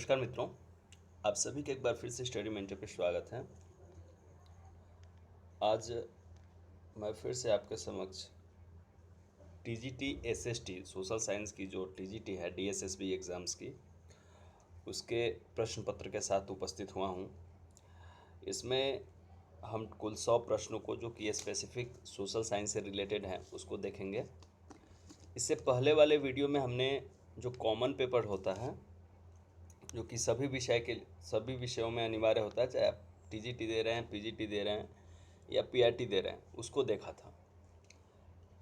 नमस्कार मित्रों, आप सभी का एक बार फिर से स्टडी मेंटर पे स्वागत है। आज मैं फिर से आपके समक्ष टीजीटी एसएसटी सोशल साइंस की जो टीजीटी है डीएसएसबी एग्ज़ाम्स की उसके प्रश्न पत्र के साथ उपस्थित हुआ हूँ। इसमें हम कुल 100 प्रश्नों को जो कि स्पेसिफिक सोशल साइंस से रिलेटेड हैं उसको देखेंगे। इससे पहले वाले वीडियो में हमने जो कॉमन पेपर होता है जो कि सभी विषयों में अनिवार्य होता है, चाहे आप टीजीटी दे रहे हैं, पीजीटी दे रहे हैं या पीआरटी दे रहे हैं, उसको देखा था।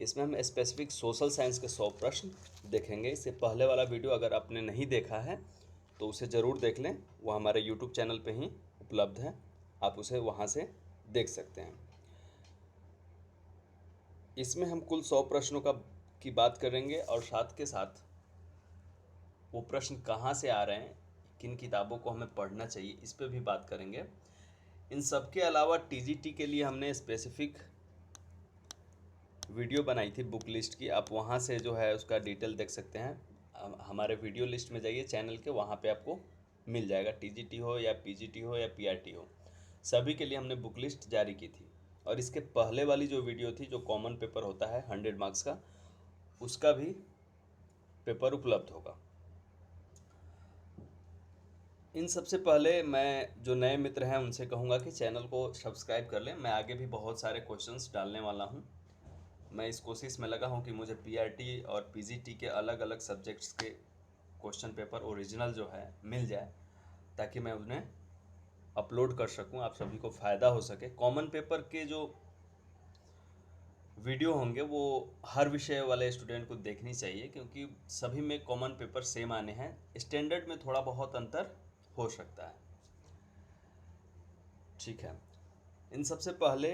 इसमें हम स्पेसिफिक सोशल साइंस के 100 प्रश्न देखेंगे। इससे पहले वाला वीडियो अगर आपने नहीं देखा है तो उसे ज़रूर देख लें, वो हमारे यूट्यूब चैनल पे ही उपलब्ध है, आप उसे वहाँ से देख सकते हैं। इसमें हम कुल 100 प्रश्नों की बात करेंगे और साथ के साथ वो प्रश्न कहाँ से आ रहे हैं, किन किताबों को हमें पढ़ना चाहिए, इस पर भी बात करेंगे। इन सब के अलावा टीजीटी के लिए हमने स्पेसिफिक वीडियो बनाई थी बुक लिस्ट की, आप वहाँ से जो है उसका डिटेल देख सकते हैं। हमारे वीडियो लिस्ट में जाइए चैनल के, वहाँ पे आपको मिल जाएगा। टीजीटी हो या पीजीटी हो या पीआरटी हो, सभी के लिए हमने बुक लिस्ट जारी की थी। और इसके पहले वाली जो वीडियो थी, जो कॉमन पेपर होता है 100 मार्क्स का, उसका भी पेपर उपलब्ध होगा। इन सबसे पहले मैं जो नए मित्र हैं उनसे कहूँगा कि चैनल को सब्सक्राइब कर लें। मैं आगे भी बहुत सारे क्वेश्चंस डालने वाला हूँ। मैं इस कोशिश में लगा हूँ कि मुझे पीआरटी और पीजीटी के अलग अलग सब्जेक्ट्स के क्वेश्चन पेपर ओरिजिनल जो है मिल जाए, ताकि मैं उन्हें अपलोड कर सकूँ, आप सभी को फ़ायदा हो सके। कॉमन पेपर के जो वीडियो होंगे वो हर विषय वाले स्टूडेंट को देखनी चाहिए, क्योंकि सभी में कॉमन पेपर सेम आने हैं, स्टैंडर्ड में थोड़ा बहुत अंतर हो सकता है। ठीक है, इन सबसे पहले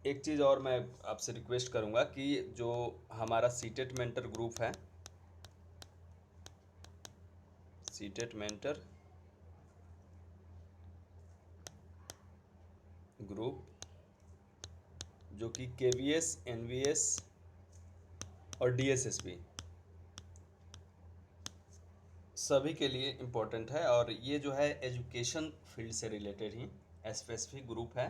एक चीज़ और मैं आपसे रिक्वेस्ट करूंगा कि जो हमारा सीटेट मेंटर ग्रुप है, सीटेट मेंटर ग्रुप जो कि केवीएस, एनवीएस और डीएसएसबी सभी के लिए इम्पोर्टेंट है, और ये जो है एजुकेशन फील्ड से रिलेटेड ही स्पेसिफिक ग्रुप है।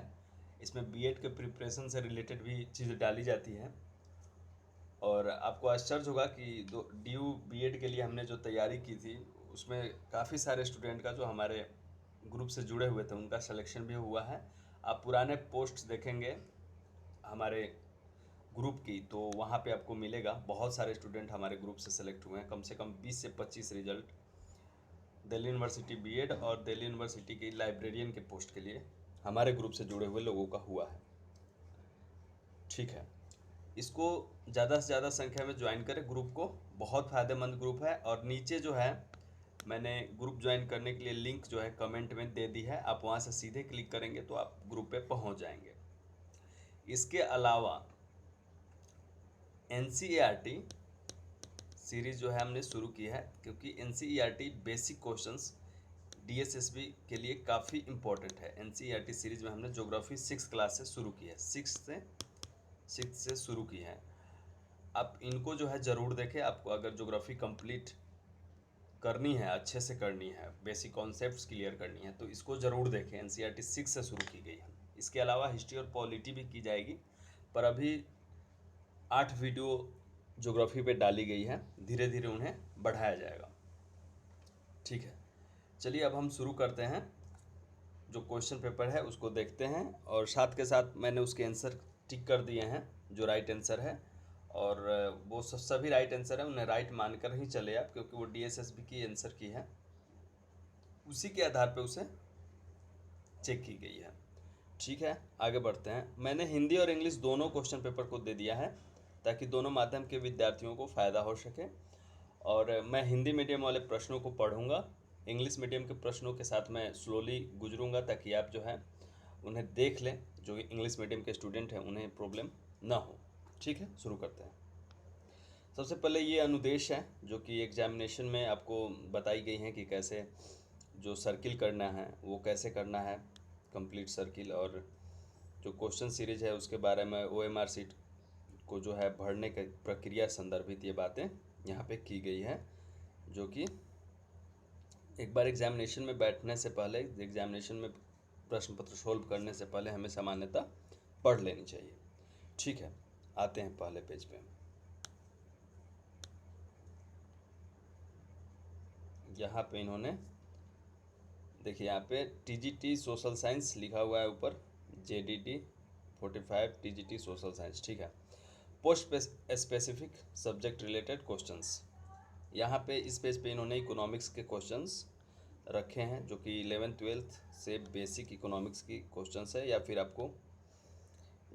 इसमें बीएड के प्रिपरेशन से रिलेटेड भी चीज़ें डाली जाती हैं। और आपको आश्चर्य होगा कि ड्यू बीएड के लिए हमने जो तैयारी की थी उसमें काफ़ी सारे स्टूडेंट का जो हमारे ग्रुप से जुड़े हुए थे उनका सिलेक्शन भी हुआ है। आप पुराने पोस्ट देखेंगे हमारे ग्रुप की तो वहाँ पे आपको मिलेगा, बहुत सारे स्टूडेंट हमारे ग्रुप से सेलेक्ट हुए हैं। कम से कम 20 से 25 रिजल्ट दिल्ली यूनिवर्सिटी बीएड और दिल्ली यूनिवर्सिटी की लाइब्रेरियन के पोस्ट के लिए हमारे ग्रुप से जुड़े हुए लोगों का हुआ है। ठीक है, इसको ज़्यादा से ज़्यादा संख्या में ज्वाइन करें ग्रुप को, बहुत फ़ायदेमंद ग्रुप है। और नीचे जो है मैंने ग्रुप ज्वाइन करने के लिए लिंक जो है कमेंट में दे दी है, आप वहाँ से सीधे क्लिक करेंगे तो आप ग्रुप पे पहुँच जाएंगे। इसके अलावा एनसीईआरटी सीरीज़ जो है हमने शुरू की है, क्योंकि एनसीईआरटी बेसिक क्वेश्चंस डीएसएसबी के लिए काफ़ी इम्पोर्टेंट है। एनसीईआरटी सीरीज़ में हमने ज्योग्राफी 6 क्लास से शुरू की है, 6 से शुरू की है। आप इनको जो है ज़रूर देखें। आपको अगर ज्योग्राफी कंप्लीट करनी है, अच्छे से करनी है, बेसिक कॉन्सेप्ट्स क्लियर करनी है, तो इसको ज़रूर देखें। एनसीईआरटी 6 से शुरू की गई है। इसके अलावा हिस्ट्री और पॉलिटी भी की जाएगी, पर अभी 8 वीडियो ज्योग्राफी पे डाली गई है, धीरे धीरे उन्हें बढ़ाया जाएगा। ठीक है, चलिए अब हम शुरू करते हैं। जो क्वेश्चन पेपर है उसको देखते हैं, और साथ के साथ मैंने उसके आंसर टिक कर दिए हैं जो राइट आंसर है। और वो सभी राइट आंसर है, उन्हें राइट मानकर ही चले आप, क्योंकि वो डीएसएसबी की आंसर की है, उसी के आधार पे उसे चेक की गई है। ठीक है, आगे बढ़ते हैं। मैंने हिंदी और इंग्लिश दोनों क्वेश्चन पेपर को दे दिया है, ताकि दोनों माध्यम के विद्यार्थियों को फ़ायदा हो सके। और मैं हिंदी मीडियम वाले प्रश्नों को पढ़ूंगा, इंग्लिश मीडियम के प्रश्नों के साथ मैं स्लोली गुजरूंगा, ताकि आप जो है उन्हें देख लें, जो इंग्लिश मीडियम के स्टूडेंट हैं उन्हें प्रॉब्लम ना हो। ठीक है, शुरू करते हैं। सबसे पहले ये अनुदेश है जो कि एग्जामिनेशन में आपको बताई गई हैं कि कैसे जो सर्किल करना है वो कैसे करना है, कंप्लीट सर्किल। और जो क्वेश्चन सीरीज है उसके बारे में ओएमआर सीट को जो है भरने की प्रक्रिया संदर्भित ये बातें यहाँ पे की गई है, जो कि एक बार एग्जामिनेशन में बैठने से पहले, एग्जामिनेशन में प्रश्न पत्र सोल्व करने से पहले हमें सामान्यतः पढ़ लेनी चाहिए। ठीक है, आते हैं पहले पेज पे। यहाँ पे इन्होंने देखिए, यहाँ पे टीजीटी सोशल साइंस लिखा हुआ है ऊपर, जेडीटी 45 टीजीटी सोशल साइंस। ठीक है, post specific subject related questions. यहाँ पे इस पेज पे इन्होंने इकोनॉमिक्स के क्वेश्चंस रखे हैं, जो कि 11th-12th से बेसिक इकोनॉमिक्स की क्वेश्चंस है, या फिर आपको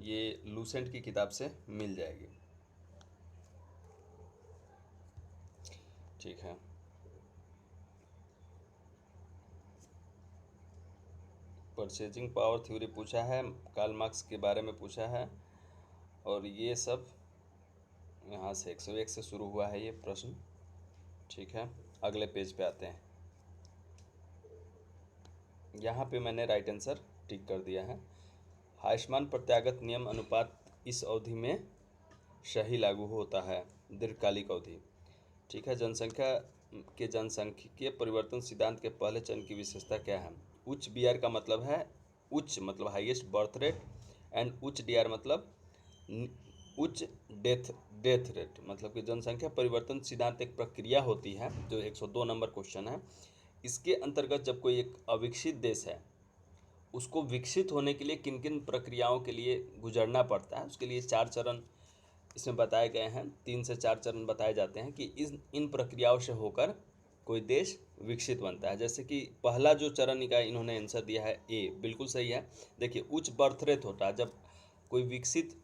ये लूसेंट की किताब से मिल जाएगी। ठीक है, परचेजिंग पावर थ्योरी पूछा है, कार्ल मार्क्स के बारे में पूछा है, और ये सब यहाँ से 101 से शुरू हुआ है ये प्रश्न। ठीक है, अगले पेज पे आते हैं। यहाँ पे मैंने राइट आंसर टिक कर दिया है। आयुष्मान प्रत्यागत नियम अनुपात इस अवधि में सही लागू होता है, दीर्घकालिक अवधि। ठीक है, जनसंख्या के जनसांख्यिकीय परिवर्तन सिद्धांत के पहले चरण की विशेषता क्या है? उच्च बीआर का मतलब है उच्च मतलब हाईएस्ट बर्थ रेट, एंड उच्च डीआर मतलब उच्च डेथ रेट। मतलब कि जनसंख्या परिवर्तन सिद्धांत एक प्रक्रिया होती है, जो 102 नंबर क्वेश्चन है। इसके अंतर्गत जब कोई एक अविकसित देश है, उसको विकसित होने के लिए किन किन प्रक्रियाओं के लिए गुजरना पड़ता है, उसके लिए 4 चरण इसमें बताए गए हैं। 3 से 4 चरण बताए जाते हैं कि इन प्रक्रियाओं से होकर कोई देश विकसित बनता है। जैसे कि पहला जो चरण का इन्होंने आंसर दिया है ए, बिल्कुल सही है। देखिए, उच्च बर्थ रेट होता है जब कोई विकसित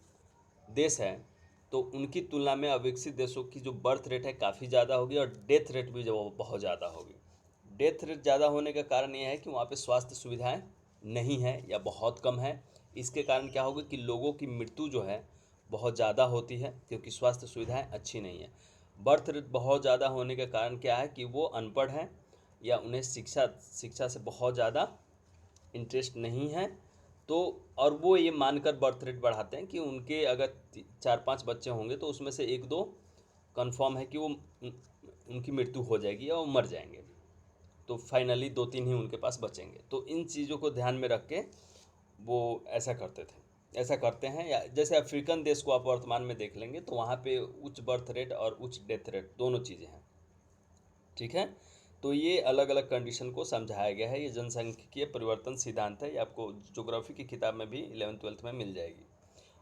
देश है, तो उनकी तुलना में अविकसित देशों की जो बर्थ रेट है काफ़ी ज़्यादा होगी, और डेथ रेट भी जो बहुत ज़्यादा होगी। डेथ रेट ज़्यादा होने का कारण यह है कि वहाँ पे स्वास्थ्य सुविधाएं नहीं है या बहुत कम है। इसके कारण क्या होगा कि लोगों की मृत्यु जो है बहुत ज़्यादा होती है, क्योंकि स्वास्थ्य सुविधाएं अच्छी नहीं है। बर्थ रेट बहुत ज़्यादा होने का कारण क्या है कि वो अनपढ़ हैं, या उन्हें शिक्षा से बहुत ज़्यादा इंटरेस्ट नहीं है। तो और वो ये मानकर बर्थ रेट बढ़ाते हैं कि उनके अगर 4-5 बच्चे होंगे तो उसमें से 1-2 कंफर्म है कि वो उनकी मृत्यु हो जाएगी या वो मर जाएंगे, तो फाइनली 2-3 ही उनके पास बचेंगे। तो इन चीज़ों को ध्यान में रख के वो ऐसा करते थे, ऐसा करते हैं। या जैसे अफ्रीकन देश को आप वर्तमान में देख लेंगे, तो वहाँ पे उच्च बर्थ रेट और उच्च डेथ रेट दोनों चीज़ें हैं। ठीक है, तो ये अलग अलग कंडीशन को समझाया गया है। ये जनसांख्यिकीय परिवर्तन सिद्धांत है, ये आपको ज्योग्राफी की किताब में भी 11th-12th में मिल जाएगी,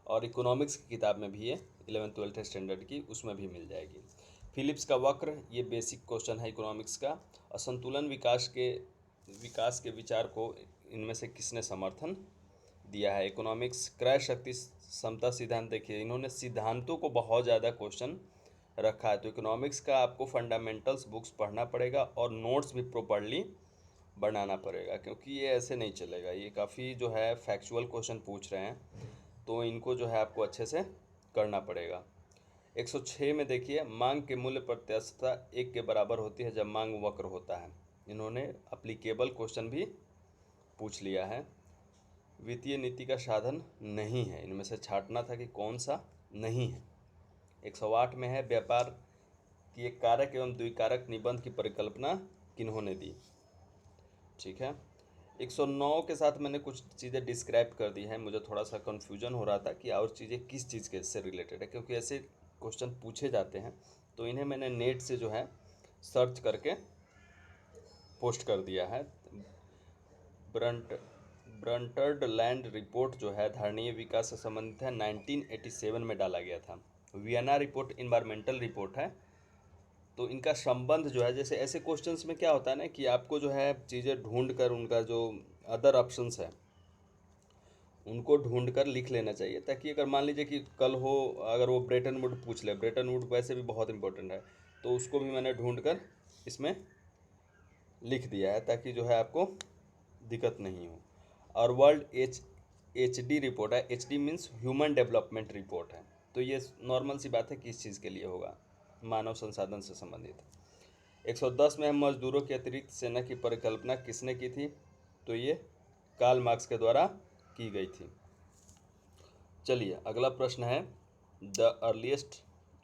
और इकोनॉमिक्स की किताब में भी ये 11th-12th स्टैंडर्ड की उसमें भी मिल जाएगी। फिलिप्स का वक्र, ये बेसिक क्वेश्चन है इकोनॉमिक्स का। असंतुलन विकास के विचार को इनमें से किसने समर्थन दिया है? इकोनॉमिक्स। क्रय शक्ति समता सिद्धांत, देखिए इन्होंने सिद्धांतों को बहुत ज़्यादा क्वेश्चन रखा है। तो इकोनॉमिक्स का आपको फंडामेंटल्स बुक्स पढ़ना पड़ेगा, और नोट्स भी प्रॉपर्ली बनाना पड़ेगा, क्योंकि ये ऐसे नहीं चलेगा। ये काफ़ी जो है फैक्चुअल क्वेश्चन पूछ रहे हैं, तो इनको जो है आपको अच्छे से करना पड़ेगा। 106 में देखिए, मांग के मूल्य प्रत्यास्थता 1 के बराबर होती है जब मांग वक्र होता है। इन्होंने अप्लीकेबल क्वेश्चन भी पूछ लिया है। वित्तीय नीति का साधन नहीं है, इनमें से छांटना था कि कौन सा नहीं है। 108 में है, व्यापार की एक कारक एवं द्विकारक निबंध की परिकल्पना किन्होंने दी? ठीक है, 109 के साथ मैंने कुछ चीज़ें डिस्क्राइब कर दी हैं। मुझे थोड़ा सा कन्फ्यूजन हो रहा था कि और चीज़ें किस चीज़ के से रिलेटेड है, क्योंकि ऐसे क्वेश्चन पूछे जाते हैं, तो इन्हें मैंने नेट से जो है सर्च करके पोस्ट कर दिया है। ब्रंटरलैंड रिपोर्ट जो है धारणीय विकास से संबंधित है, 1987 में डाला गया था। वियना रिपोर्ट इन्वायरमेंटल रिपोर्ट है। तो इनका संबंध जो है, जैसे ऐसे क्वेश्चंस में क्या होता है ना कि आपको जो है चीज़ें ढूंढ कर, उनका जो अदर ऑप्शंस है उनको ढूंढ कर लिख लेना चाहिए, ताकि अगर मान लीजिए कि कल हो अगर वो ब्रेटन वुड पूछ ले, ब्रेटन वुड वैसे भी बहुत इंपॉर्टेंट है, तो उसको भी मैंने ढूंढ कर इसमें लिख दिया है, ताकि जो है आपको दिक्कत नहीं हो। और वर्ल्ड एच डी रिपोर्ट है, H D means human development report है। तो ये नॉर्मल सी बात है, किस चीज़ के लिए होगा, मानव संसाधन से संबंधित। 110 में हम मजदूरों के अतिरिक्त सेना की परिकल्पना किसने की थी? तो ये कार्ल मार्क्स के द्वारा की गई थी। चलिए अगला प्रश्न है, the earliest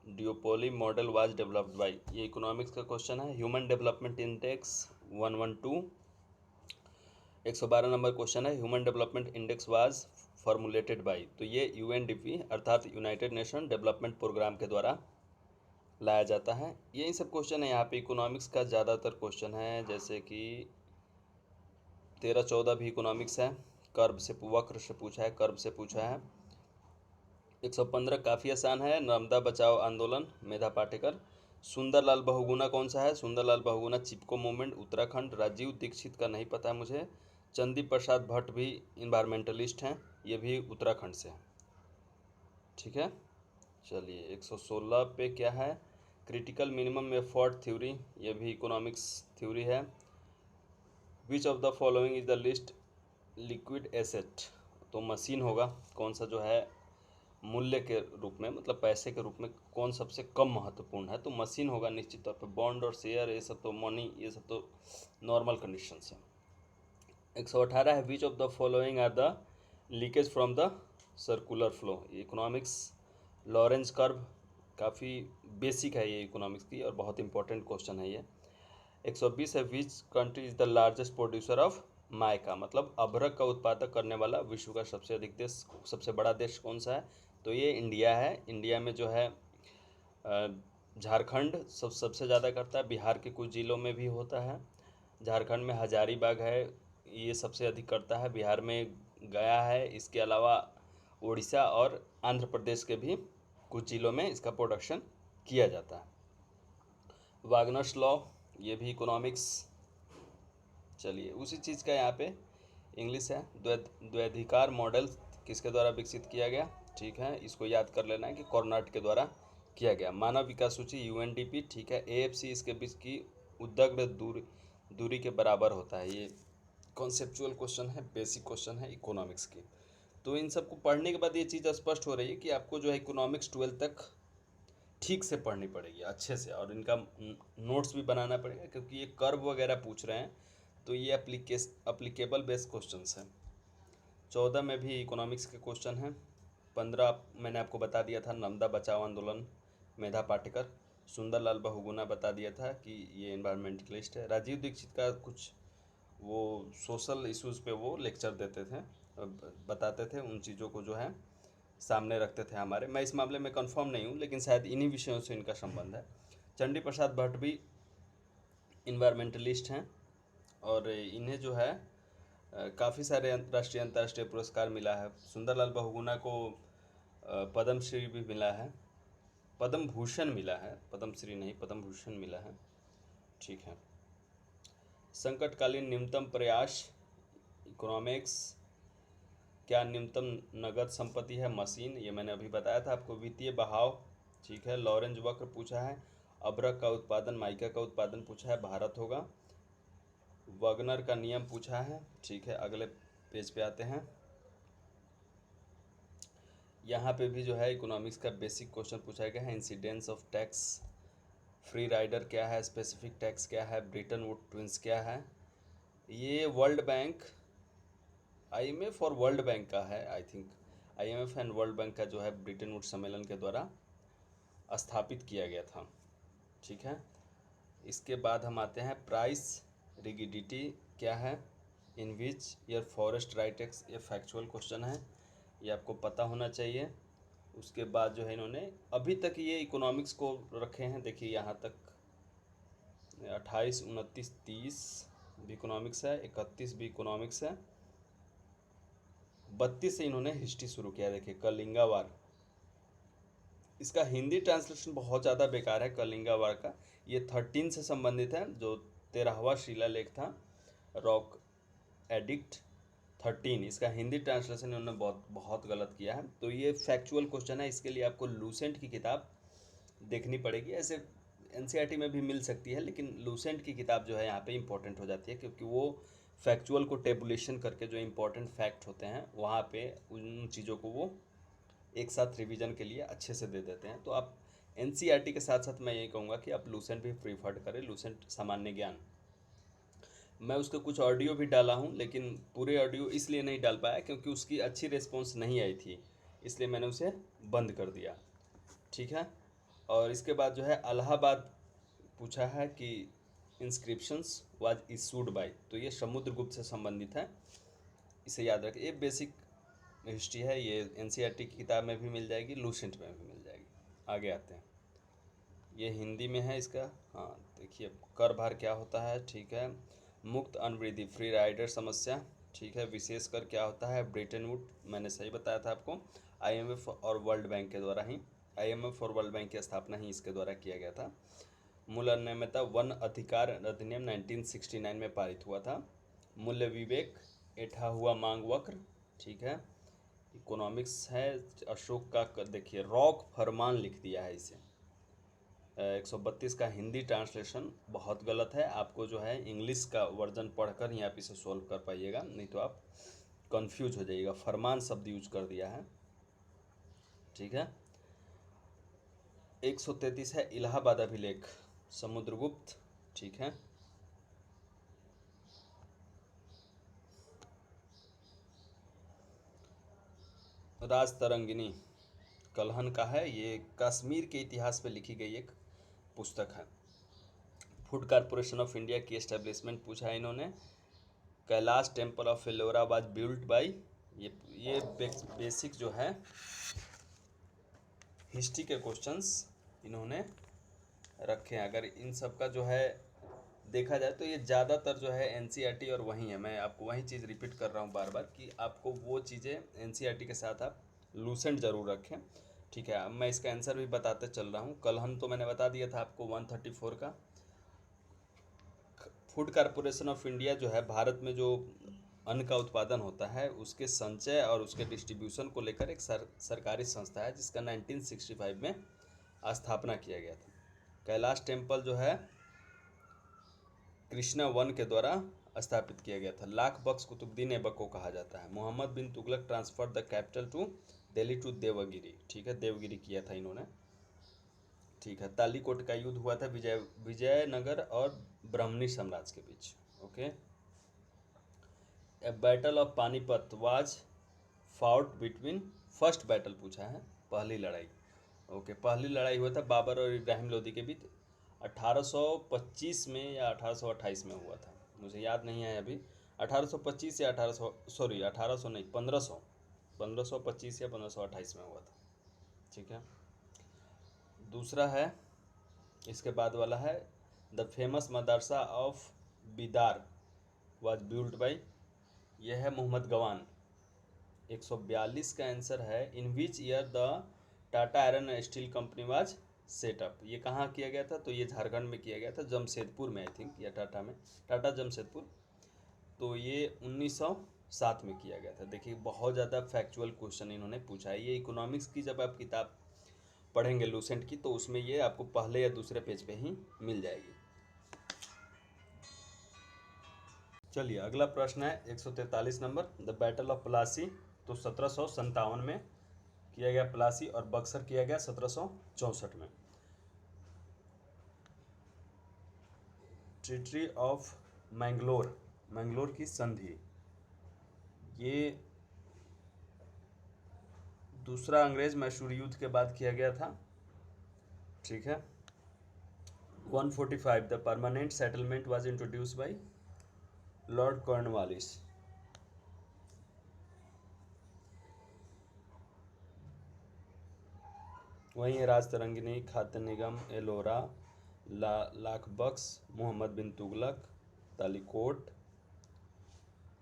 duopoly model was developed by, ये इकोनॉमिक्स का क्वेश्चन है। Human development index 112। 112 नंबर क्वेश्चन है, human development index was formulated by, तो ये यूएनडीपी अर्थात यूनाइटेड नेशन डेवलपमेंट प्रोग्राम के द्वारा लाया जाता है। यही सब क्वेश्चन है यहाँ पे। इकोनॉमिक्स का ज़्यादातर क्वेश्चन है, जैसे कि 13-14 भी इकोनॉमिक्स है, कर्व से वक्र से पूछा है, कर्व से पूछा है। 115 काफ़ी आसान है, नर्मदा बचाओ आंदोलन, मेधा पाटेकर। सुंदरलाल बहुगुणा कौन सा है? सुंदरलाल बहुगुणा चिपको मूवमेंट, उत्तराखंड। राजीव दीक्षित का नहीं पता है मुझे। चंदी प्रसाद भट्ट भी इन्वायरमेंटलिस्ट हैं, ये भी उत्तराखंड से हैं। ठीक है, चलिए 116 पे क्या है? क्रिटिकल मिनिमम एफर्ट थ्योरी, ये भी इकोनॉमिक्स थ्योरी है। Which of the following is the list liquid asset, तो मशीन होगा। कौन सा जो है मूल्य के रूप में, मतलब पैसे के रूप में कौन सबसे कम महत्वपूर्ण है? तो मशीन होगा निश्चित तौर पे। बॉन्ड और शेयर ये सब तो मनी, ये सब तो नॉर्मल कंडीशन है। 118 है, which of the following are the leakage from the circular flow, economics Lorenz curve, काफ़ी बेसिक है ये इकोनॉमिक्स की और बहुत इंपॉर्टेंट क्वेश्चन है ये। 120 है, which country is the largest producer of mica, मतलब अभ्रक का उत्पादक करने वाला विश्व का सबसे अधिक देश, सबसे बड़ा देश कौन सा है? तो ये इंडिया है। इंडिया में जो है झारखंड सबसे ज़्यादा करता है, बिहार के कुछ ज़िलों में भी होता है। झारखंड में हजारीबाग है, ये सबसे अधिक करता है। बिहार में गया है, इसके अलावा उड़ीसा और आंध्र प्रदेश के भी कुछ ज़िलों में इसका प्रोडक्शन किया जाता है। वागनर्स लॉ, ये भी इकोनॉमिक्स। चलिए उसी चीज़ का यहाँ पे इंग्लिश है। द्वैधिकार मॉडल किसके द्वारा विकसित किया गया? ठीक है, इसको याद कर लेना है कि कॉर्नाट के द्वारा किया गया। मानव विकास सूची यूएनडीपी, ठीक है। एएफसी इसके बीच की उद्दग्ध दूरी के बराबर होता है। ये कॉन्सेप्चुअल क्वेश्चन है, बेसिक क्वेश्चन है इकोनॉमिक्स की। तो इन सबको पढ़ने के बाद ये चीज़ स्पष्ट हो रही है कि आपको जो है इकोनॉमिक्स 12 तक ठीक से पढ़नी पड़ेगी, अच्छे से, और इनका नोट्स भी बनाना पड़ेगा, क्योंकि ये कर्व वगैरह पूछ रहे हैं तो ये अप्लीकेबल बेस्ड क्वेश्चंस हैं। 14 में भी इकोनॉमिक्स के क्वेश्चन हैं। 15 मैंने आपको बता दिया था, नर्मदा बचाओ आंदोलन, मेधा पाटेकर। सुंदरलाल बहुगुणा बता दिया था कि ये इन्वायरमेंटलिस्ट है। राजीव दीक्षित का कुछ वो सोशल इश्यूज़ पे वो लेक्चर देते थे, बताते थे, उन चीज़ों को जो है सामने रखते थे हमारे। मैं इस मामले में कंफर्म नहीं हूँ, लेकिन शायद इन्हीं विषयों से इनका संबंध है। चंडी प्रसाद भट्ट भी इन्वायरमेंटलिस्ट हैं और इन्हें जो है काफ़ी सारे राष्ट्रीय अंतर्राष्ट्रीय पुरस्कार मिला है। सुंदरलाल बहुगुणा को पद्म श्री भी मिला है, पद्म भूषण मिला है, पद्म श्री नहीं, पद्म भूषण मिला है। ठीक है। संकटकालीन न्यूनतम प्रयास इकोनॉमिक्स, क्या न्यूनतम नगद संपत्ति है? मशीन, ये मैंने अभी बताया था आपको। वित्तीय बहाव, ठीक है। लॉरेंज वक्र पूछा है। अभ्रक का उत्पादन, माइका का उत्पादन पूछा है, भारत होगा। वगनर का नियम पूछा है, ठीक है। अगले पेज पे आते हैं। यहाँ पे भी जो है इकोनॉमिक्स का बेसिक क्वेश्चन पूछा गया है। Incidence of tax, free rider क्या है, स्पेसिफिक टैक्स क्या है, ब्रिटन वुड ट्विंस क्या है? ये वर्ल्ड बैंक, आईएमएफ और वर्ल्ड बैंक का है, I think. IMF and world bank का जो है ब्रिटन वुड सम्मेलन के द्वारा स्थापित किया गया था। ठीक है। इसके बाद हम आते हैं प्राइस रिगिडिटी क्या है, in which year forest right act, ये फैक्चुअल क्वेश्चन है, ये आपको पता होना चाहिए। उसके बाद जो है इन्होंने अभी तक ये इकोनॉमिक्स को रखे हैं, देखिए यहाँ तक 28, 29, 30 भी इकोनॉमिक्स है, 31 भी इकोनॉमिक्स है, 32 से इन्होंने हिस्ट्री शुरू किया। देखिए कलिंगा वार, इसका हिंदी ट्रांसलेशन बहुत ज़्यादा बेकार है कलिंगा वार का। ये 13 से संबंधित है, जो 13वां शिलालेख था, रॉक एडिक्ट 13, इसका हिंदी ट्रांसलेशन इन्होंने बहुत गलत किया है। तो ये फैक्चुअल क्वेश्चन है, इसके लिए आपको लूसेंट की किताब देखनी पड़ेगी। ऐसे एनसीईआरटी में भी मिल सकती है, लेकिन लूसेंट की किताब जो है यहाँ पे इंपॉर्टेंट हो जाती है, क्योंकि वो फैक्चुअल को टेबुलेशन करके जो इंपॉर्टेंट फैक्ट होते हैं वहाँ पे उन चीज़ों को वो एक साथ रिवीजन के लिए अच्छे से दे देते हैं। तो आप एनसीईआरटी के साथ साथ मैं यही कहूँगा कि आप लूसेंट भी प्रीफर्ड करें, लूसेंट सामान्य ज्ञान। मैं उसके कुछ ऑडियो भी डाला हूँ, लेकिन पूरे ऑडियो इसलिए नहीं डाल पाया क्योंकि उसकी अच्छी रिस्पॉन्स नहीं आई थी, इसलिए मैंने उसे बंद कर दिया। ठीक है। और इसके बाद जो है इलाहाबाद पूछा है कि इंस्क्रिप्शंस वाज इशूड बाय, तो ये समुद्रगुप्त से संबंधित है, इसे याद रखें। ये बेसिक हिस्ट्री है, ये एनसीईआरटी की किताब में भी मिल जाएगी, लूसेंट में भी मिल जाएगी। आगे आते हैं, ये हिंदी में है इसका। हाँ देखिए, कर भार क्या होता है, ठीक है। मुक्त अनवृद्धि फ्री राइडर समस्या, ठीक है। विशेष कर क्या होता है, ब्रेटन वुड, मैंने सही बताया था आपको। आईएमएफ और वर्ल्ड बैंक के द्वारा ही, आईएमएफ और वर्ल्ड बैंक की स्थापना ही इसके द्वारा किया गया था। मूल अनियमितता वन अधिकार अधिनियम 1969 में पारित हुआ था। मूल्य विवेक, ऐठा हुआ मांग वक्र, ठीक है। इकोनॉमिक्स है, अशोक का देखिए रॉक फरमान लिख दिया है इसे। 132 का हिंदी ट्रांसलेशन बहुत गलत है, आपको जो है इंग्लिश का वर्जन पढ़कर ही आप इसे सॉल्व कर पाइएगा, नहीं तो आप कंफ्यूज हो जाइएगा। फरमान शब्द यूज कर दिया है, ठीक है। 133 है इलाहाबाद अभिलेख, समुद्रगुप्त, ठीक है। राज तरंगिनी कलहन का है, ये कश्मीर के इतिहास पे लिखी गई एक पुस्तक है। फूड कॉरपोरेशन ऑफ इंडिया की एस्टेब्लिशमेंट पूछा है इन्होंने। Kailash temple of Ellora was built by, ये बेसिक जो है हिस्ट्री के क्वेश्चंस इन्होंने रखे हैं। अगर इन सब का जो है देखा जाए तो ये ज़्यादातर जो है एनसीईआरटी और वही है। मैं आपको वही चीज़ रिपीट कर रहा हूँ बार बार कि आपको वो चीज़ें एनसीईआरटी के साथ आप लूसेंट ज़रूर रखें, ठीक है। अब मैं इसका आंसर भी बताते चल रहा हूँ। कलहन तो मैंने बता दिया था आपको 134 का। फूड कॉरपोरेशन ऑफ इंडिया जो है भारत में जो अन्न का उत्पादन होता है उसके संचय और उसके डिस्ट्रीब्यूशन को लेकर एक सरकारी संस्था है, जिसका 1965 में स्थापना किया गया था। कैलाश टेम्पल जो है कृष्णा वन के द्वारा स्थापित किया गया था। लाख बख्श कुतुबुद्दीन ऐबक को कहा जाता है। Mohammad bin Tughlaq transfer the capital to Delhi to Devagiri, ठीक है, देवगिरी किया था इन्होंने, ठीक है। तालीकोट का युद्ध हुआ था विजयनगर और ब्राह्मणी साम्राज्य के बीच, okay. A battle of Panipat was fought between, first battle पूछा है, पहली लड़ाई, ओके। पहली लड़ाई हुआ था बाबर और इब्राहिम लोदी के बीच 1825 में या 1828 में हुआ था, मुझे याद नहीं है अभी। 1825 या 1800, सॉरी 1800 नहीं, 1500, 1525 या 1528 में हुआ था, ठीक है। दूसरा है, इसके बाद वाला है the famous madrasa of Bidar was built by, यह है मोहम्मद गवान। 142 का आंसर है in which year the Tata iron and steel company was set up, ये कहाँ किया गया था, तो ये झारखंड में किया गया था, जमशेदपुर में आई थिंक, या टाटा में, टाटा जमशेदपुर। तो ये 1907 में किया गया था। देखिए बहुत ज़्यादा फैक्चुअल क्वेश्चन इन्होंने पूछा है। ये इकोनॉमिक्स की जब आप किताब पढ़ेंगे लूसेंट की, तो उसमें ये आपको पहले या दूसरे पेज पे ही मिल जाएगी। चलिए अगला प्रश्न है 143 number, the battle of Plassey, तो 1757 में किया गया प्लासी, और बक्सर किया गया 1764 में। ट्रीटी ऑफ मैंगलोर, मैंगलोर की संधि, ये दूसरा अंग्रेज मैसूर युद्ध के बाद किया गया था, ठीक है। 145 the permanent settlement was introduce by Lord Cornwallis. वहीं राज तरंगिनी, खाद्य निगम, एलोरा, लाख बख्श, मोहम्मद बिन तुगलक, तालीकोट,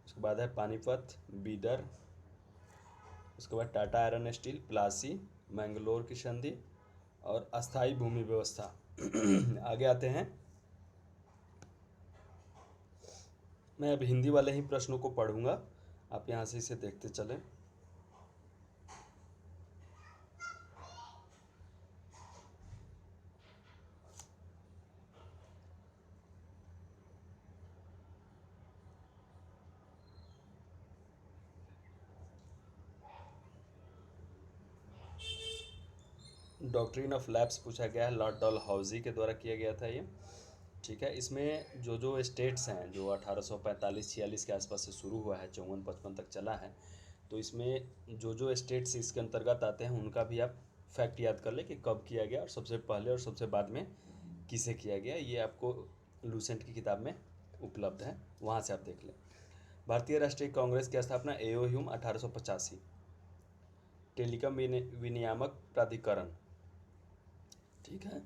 उसके बाद है पानीपत, बीदर, उसके बाद टाटा आयरन स्टील, प्लासी, मैंगलोर की संधि और अस्थाई भूमि व्यवस्था। आगे आते हैं, मैं अब हिंदी वाले ही प्रश्नों को पढ़ूंगा, आप यहाँ से इसे देखते चलें। डॉक्ट्रिन ऑफ लैप्स पूछा गया है, लॉर्ड डलहौजी के द्वारा किया गया था ये, ठीक है। इसमें जो जो स्टेट्स हैं जो 1845-46 के आसपास से शुरू हुआ है, 54-55 तक चला है, तो इसमें जो जो स्टेट्स इसके अंतर्गत आते हैं उनका भी आप फैक्ट याद कर लें कि कब किया गया और सबसे पहले और सबसे बाद में किसे किया गया, ये आपको लूसेंट की किताब में उपलब्ध है, वहाँ से आप देख लें। भारतीय राष्ट्रीय कांग्रेस की स्थापना एओ ह्यूम 1885। टेलीकॉम विनियामक प्राधिकरण, ठीक है।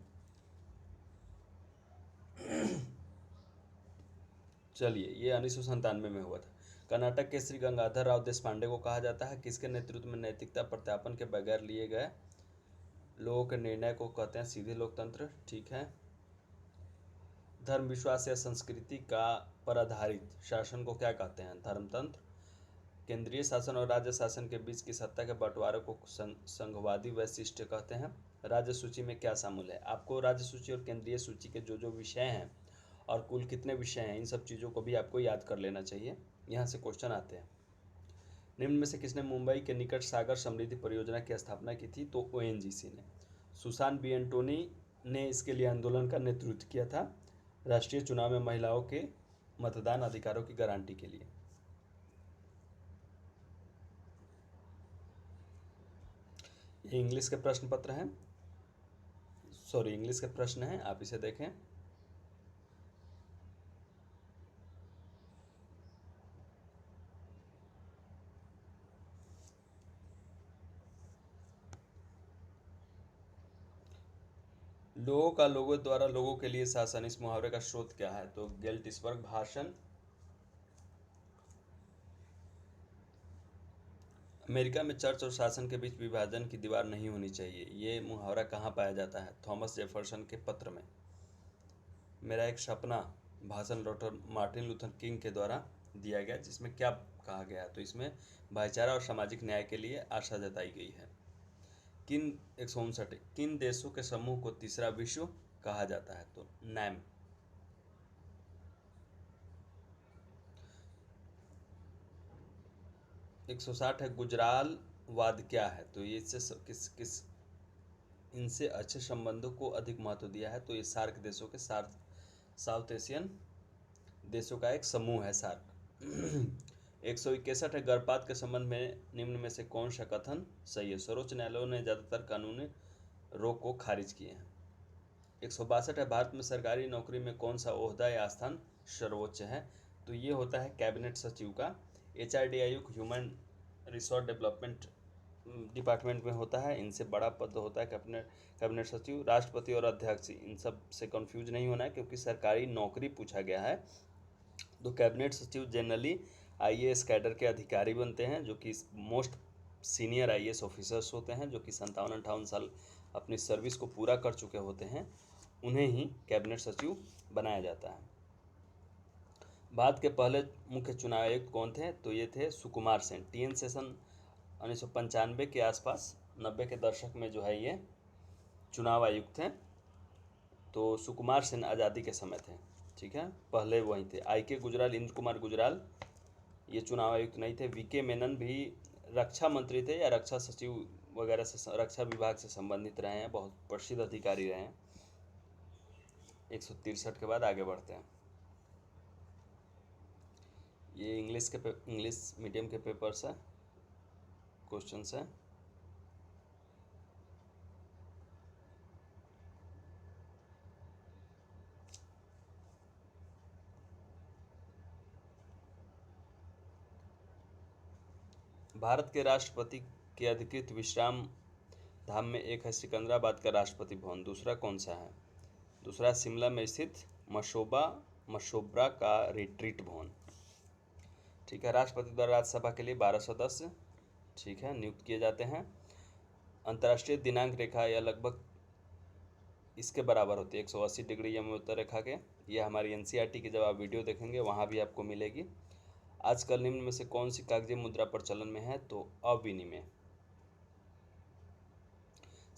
चलिए, ये 1997 में हुआ था। कर्नाटक के श्री गंगाधर राव देशपांडे को कहा जाता है, किसके नेतृत्व में नैतिकता प्रत्यापन के बगैर लिए गए लोगों के निर्णय को कहते हैं सीधे लोकतंत्र, ठीक है। धर्म विश्वास या संस्कृति का पर आधारित शासन को क्या कहते हैं? धर्मतंत्र। केंद्रीय शासन और राज्य शासन के बीच की सत्ता के बंटवारे को संघवादी वैशिष्ट्य कहते हैं। राज्य सूची में क्या शामिल है? आपको राज्य सूची और केंद्रीय सूची के जो जो विषय हैं और कुल कितने विषय हैं, इन सब चीज़ों को भी आपको याद कर लेना चाहिए, यहाँ से क्वेश्चन आते हैं। निम्न में से किसने मुंबई के निकट सागर समृद्धि परियोजना की स्थापना की थी? तो ओएनजीसी ने। सुसान बी एंटोनी ने इसके लिए आंदोलन का नेतृत्व किया था, राष्ट्रीय चुनाव में महिलाओं के मतदान अधिकारों की गारंटी के लिए। ये इंग्लिश के प्रश्न पत्र हैं, सॉरी इंग्लिश के प्रश्न हैं, आप इसे देखें। लोगों का लोगों द्वारा लोगों के लिए शासन, इस मुहावरे का स्रोत क्या है? तो गेल्टिसबर्ग भाषण। अमेरिका में चर्च और शासन के बीच विभाजन की दीवार नहीं होनी चाहिए, ये मुहावरा कहाँ पाया जाता है? थॉमस जेफरसन के पत्र में। मेरा एक सपना भाषण डॉक्टर मार्टिन लूथर किंग के द्वारा दिया गया, जिसमें क्या कहा गया? तो इसमें भाईचारा और सामाजिक न्याय के लिए आशा जताई गई है। किन 159 किन देशों के समूह को तीसरा विश्व कहा जाता है? तो नैम। 160 है गुजराल वाद क्या है? तो ये इससे किस इनसे अच्छे संबंधों को अधिक महत्व दिया है? तो ये सार्क देशों के साउथ एशियन देशों का एक समूह है सार्क। 161 है गर्भपात के संबंध में निम्न में से कौन सा कथन सही है? सर्वोच्च न्यायालय ने ज़्यादातर कानूनी रोक को खारिज किए हैं। 162 है भारत में सरकारी नौकरी में कौन सा ओहदा या स्थान सर्वोच्च है? तो ये होता है कैबिनेट सचिव का। HRD आयुक्त ह्यूमन रिसोर्स डेवलपमेंट डिपार्टमेंट में होता है, इनसे बड़ा पद होता है कैबिनेट सचिव। राष्ट्रपति और अध्यक्ष, इन सब से कंफ्यूज नहीं होना है क्योंकि सरकारी नौकरी पूछा गया है। तो कैबिनेट सचिव जनरली IAS कैडर के अधिकारी बनते हैं, जो कि मोस्ट सीनियर IAS ऑफिसर्स होते हैं, जो कि 57-58 साल अपनी सर्विस को पूरा कर चुके होते हैं, उन्हें ही कैबिनेट सचिव बनाया जाता है। भारत के पहले मुख्य चुनाव आयुक्त कौन थे? तो ये थे सुकुमार सेन। TN सेशन 1995 के आसपास, 90 के दशक में जो है ये चुनाव आयुक्त थे। तो सुकुमार सेन आज़ादी के समय थे, ठीक है, पहले वहीं थे। IK गुजराल, इंद्र कुमार गुजराल, ये चुनाव आयुक्त नहीं थे। VK मेनन भी रक्षा मंत्री थे या रक्षा सचिव वगैरह से, रक्षा विभाग से संबंधित रहे हैं, बहुत प्रसिद्ध अधिकारी रहे हैं। 163 के बाद आगे बढ़ते हैं। ये इंग्लिश मीडियम के पेपर्स हैं, क्वेश्चंस हैं। भारत के राष्ट्रपति के अधिकृत विश्राम धाम में एक है सिकंदराबाद का राष्ट्रपति भवन, दूसरा कौन सा है? दूसरा शिमला में स्थित मशोबरा का रिट्रीट भवन, ठीक है। राष्ट्रपति द्वारा राज्यसभा के लिए 12 सदस्य, ठीक है, नियुक्त किए जाते हैं। अंतर्राष्ट्रीय दिनांक रेखा या लगभग इसके बराबर होती है 180 डिग्री यमोत्तर रेखा के। यह हमारी NCERT की जब आप वीडियो देखेंगे वहाँ भी आपको मिलेगी। आजकल निम्न में से कौन सी कागजी मुद्रा प्रचलन में है? तो अविनिमय।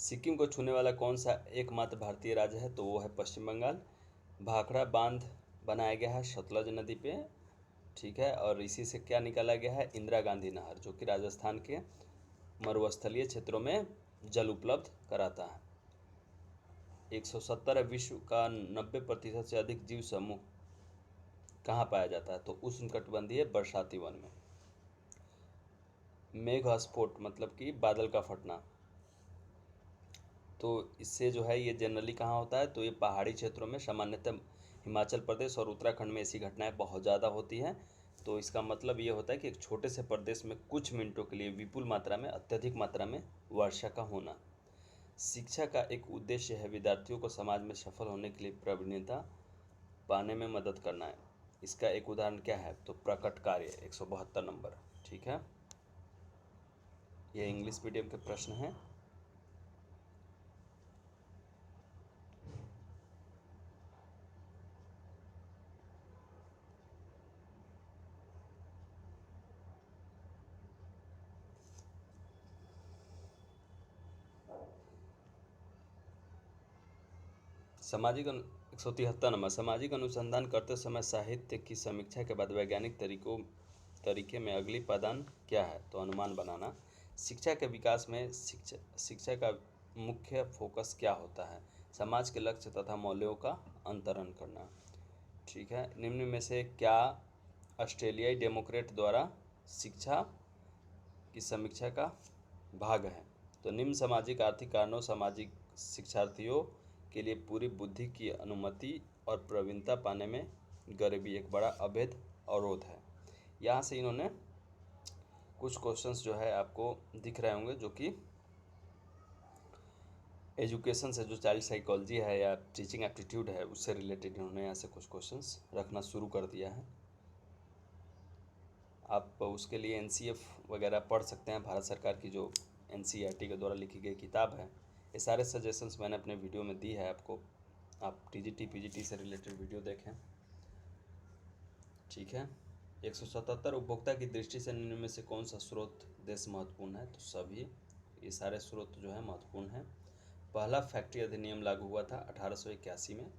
सिक्किम को छूने वाला कौन सा एकमात्र भारतीय राज्य है? तो वो है पश्चिम बंगाल। भाखड़ा बांध बनाया गया है सतलज नदी पे, ठीक है, और इसी से क्या निकाला गया है? इंदिरा गांधी नहर, जो कि राजस्थान के मरुस्थलीय क्षेत्रों में जल उपलब्ध कराता है। 170 विश्व का 90% से अधिक जीव समूह कहाँ पाया जाता है? तो उष्णकटिबंधीय बरसाती वन में। मेघस्फोट मतलब कि बादल का फटना, तो इससे जो है ये जनरली कहाँ होता है? तो ये पहाड़ी क्षेत्रों में, सामान्यतः हिमाचल प्रदेश और उत्तराखंड में ऐसी घटनाएं बहुत ज़्यादा होती हैं। तो इसका मतलब ये होता है कि एक छोटे से प्रदेश में कुछ मिनटों के लिए विपुल मात्रा में, अत्यधिक मात्रा में वर्षा का होना। शिक्षा का एक उद्देश्य है विद्यार्थियों को समाज में सफल होने के लिए प्रवीणता पाने में मदद करना है। इसका एक उदाहरण क्या है? तो प्रकट कार्य 172 नंबर। ठीक है, ये इंग्लिश मीडियम के प्रश्न हैं। सामाजिक 173 नंबर। सामाजिक अनुसंधान करते समय साहित्य की समीक्षा के बाद वैज्ञानिक तरीके में अगली पायदान क्या है? तो अनुमान बनाना। शिक्षा के विकास में शिक्षा का मुख्य फोकस क्या होता है? समाज के लक्ष्य तथा मूल्यों का अंतरण करना। ठीक है, निम्न में से क्या ऑस्ट्रेलियाई डेमोक्रेट द्वारा शिक्षा की समीक्षा का भाग है? तो निम्न सामाजिक आर्थिक कारणों सामाजिक शिक्षार्थियों के लिए पूरी बुद्धि की अनुमति और प्रवीणता पाने में गरीबी एक बड़ा अवैध अवरोध है। यहाँ से इन्होंने कुछ क्वेश्चंस जो है आपको दिख रहे होंगे, जो कि एजुकेशन से, जो चाइल्ड साइकोलॉजी है या टीचिंग एप्टीट्यूड है, उससे रिलेटेड इन्होंने यहाँ से कुछ क्वेश्चंस रखना शुरू कर दिया है। आप उसके लिए एनसीएफ वगैरह पढ़ सकते हैं। भारत सरकार की जो एनसीईआरटी के द्वारा लिखी गई किताब है, ये सारे सजेशंस मैंने अपने वीडियो में दी है आपको। आप टीजीटी पीजीटी से रिलेटेड वीडियो देखें। ठीक है, 177 उपभोक्ता की दृष्टि से निम्न में से कौन सा स्रोत देश महत्वपूर्ण है? तो सभी, ये सारे स्रोत जो है महत्वपूर्ण है। पहला फैक्ट्री अधिनियम लागू हुआ था 1881 में।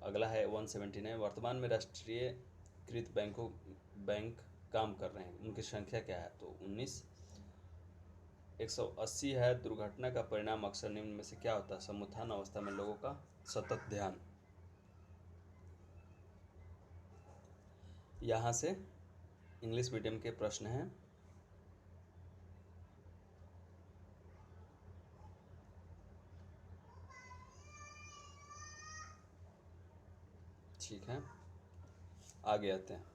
अगला है 179। वर्तमान में राष्ट्रीयकृत बैंक काम कर रहे हैं, उनकी संख्या क्या है? तो 19। 180 है दुर्घटना का परिणाम अक्सर निम्न में से क्या होता है? समुत्थान अवस्था में लोगों का सतत ध्यान। यहाँ से इंग्लिश मीडियम के प्रश्न हैं। ठीक है, आगे आते हैं।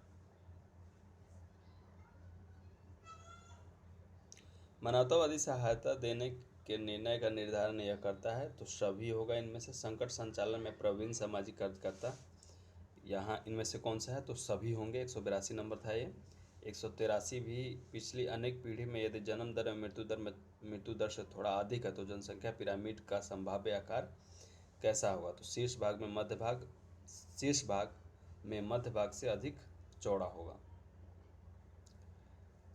मानवतावादी सहायता देने के निर्णय का निर्धारण यह करता है, तो सभी होगा इनमें से। संकट संचालन में प्रवीण सामाजिक कार्यकर्ता, यहाँ इनमें से कौन सा है? तो सभी होंगे। 182 नंबर था ये। 183 भी, पिछली अनेक पीढ़ी में यदि जन्म दर और मृत्यु दर से थोड़ा अधिक है तो जनसंख्या पिरामिड का संभाव्य आकार कैसा होगा? तो शीर्ष भाग में मध्य भाग से अधिक चौड़ा होगा।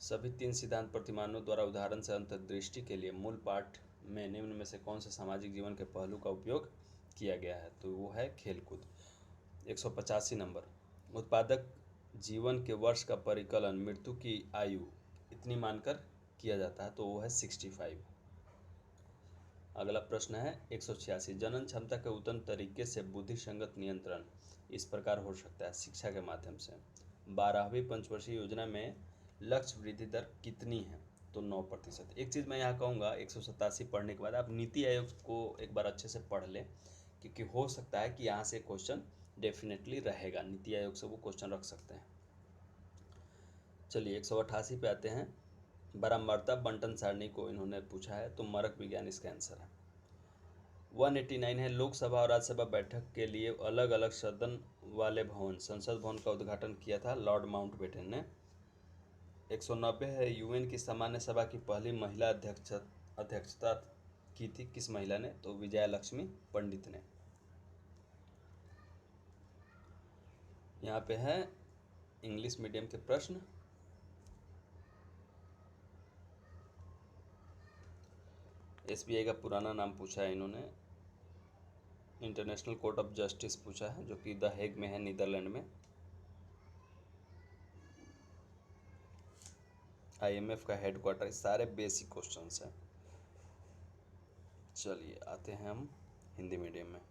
सभी 3 सिद्धांत प्रतिमानों द्वारा उदाहरण से अंतर्दृष्टि के लिए मूल पाठ में निम्न में से कौन से सामाजिक जीवन के पहलू का उपयोग किया गया है? तो वो है खेलकूद। 185 नंबर। उत्पादक जीवन के वर्ष का परिकलन मृत्यु की आयु इतनी मानकर किया जाता है, तो वो है 65। अगला प्रश्न है 186। जनन क्षमता के उत्तम तरीके से बुद्धिसंगत नियंत्रण इस प्रकार हो सकता है शिक्षा के माध्यम से। 12वीं पंचवर्षीय योजना में लक्ष्य वृद्धि दर कितनी है? तो 9%। एक चीज़ मैं यहाँ कहूँगा, 187 पढ़ने के बाद आप नीति आयोग को एक बार अच्छे से पढ़ लें, क्योंकि हो सकता है कि यहाँ से क्वेश्चन डेफिनेटली रहेगा। नीति आयोग से वो क्वेश्चन रख सकते हैं। चलिए 188 पे आते हैं। बारंबारता बंटन सारणी को इन्होंने पूछा है, तो मरक विज्ञान इसका आंसर है। 189 है लोकसभा और राज्यसभा बैठक के लिए अलग अलग सदन वाले भवन, संसद भवन का उद्घाटन किया था लॉर्ड माउंटबेटन ने। 190 है यूएन की सामान्य सभा की पहली महिला अध्यक्षता की थी किस महिला ने? तो विजया लक्ष्मी पंडित ने। यहाँ पे है इंग्लिश मीडियम के प्रश्न। एसबीआई का पुराना नाम पूछा है इन्होंने। इंटरनेशनल कोर्ट ऑफ जस्टिस पूछा है, जो कि द हेग में है, नीदरलैंड में। आईएमएफ का हेडक्वार्टर, सारे बेसिक क्वेश्चंस हैं। चलिए आते हैं हम हिंदी मीडियम में।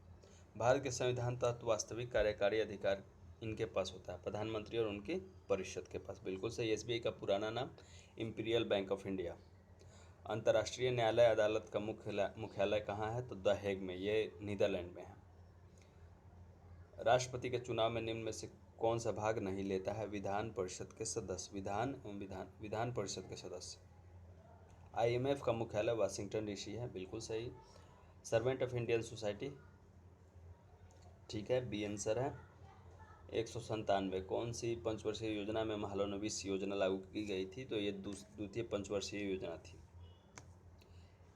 भारत के संविधान तहत वास्तविक कार्यकारी अधिकार इनके पास होता है, प्रधानमंत्री और उनकी परिषद के पास। बिल्कुल सही। एसबीआई का पुराना नाम इंपीरियल बैंक ऑफ इंडिया। अंतर्राष्ट्रीय न्यायालय अदालत का मुख्यालय कहाँ है? तो द हेग में, ये नीदरलैंड में है। राष्ट्रपति के चुनाव में निम्न में से कौन सा भाग नहीं लेता है? विधान परिषद के सदस्य। विधान परिषद के सदस्य। IMF का मुख्यालय वाशिंगटन डीसी है, बिल्कुल सही। सर्वेंट ऑफ इंडियन सोसाइटी, ठीक है, बी आंसर है। 197 कौन सी पंचवर्षीय योजना में महालनोबिस योजना लागू की गई थी? तो ये द्वितीय पंचवर्षीय योजना थी।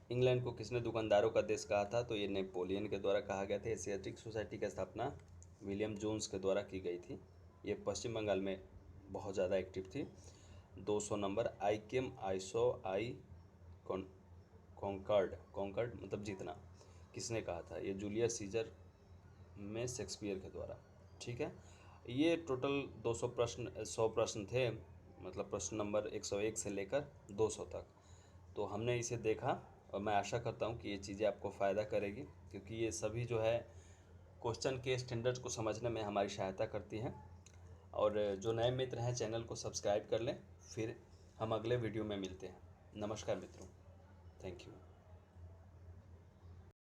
इंग्लैंड को किसने दुकानदारों का देश कहा था? तो ये नेपोलियन के द्वारा कहा गया था। एशियाटिक सोसाइटी की स्थापना विलियम जोन्स के द्वारा की गई थी। ये पश्चिम बंगाल में बहुत ज़्यादा एक्टिव थी। 200 नंबर। आई केम, आई सो, आई कॉन्कर्ड मतलब जीतना, किसने कहा था? ये जूलियस सीजर में शेक्सपियर के द्वारा, ठीक है। ये टोटल 200 प्रश्न 100 प्रश्न थे, मतलब प्रश्न नंबर 101 से लेकर 200 तक। तो हमने इसे देखा और मैं आशा करता हूँ कि ये चीज़ें आपको फ़ायदा करेगी, क्योंकि ये सभी जो है क्वेश्चन के स्टैंडर्ड्स को समझने में हमारी सहायता करती हैं। और जो नए मित्र हैं चैनल को सब्सक्राइब कर लें। फिर हम अगले वीडियो में मिलते हैं। नमस्कार मित्रों, थैंक यू।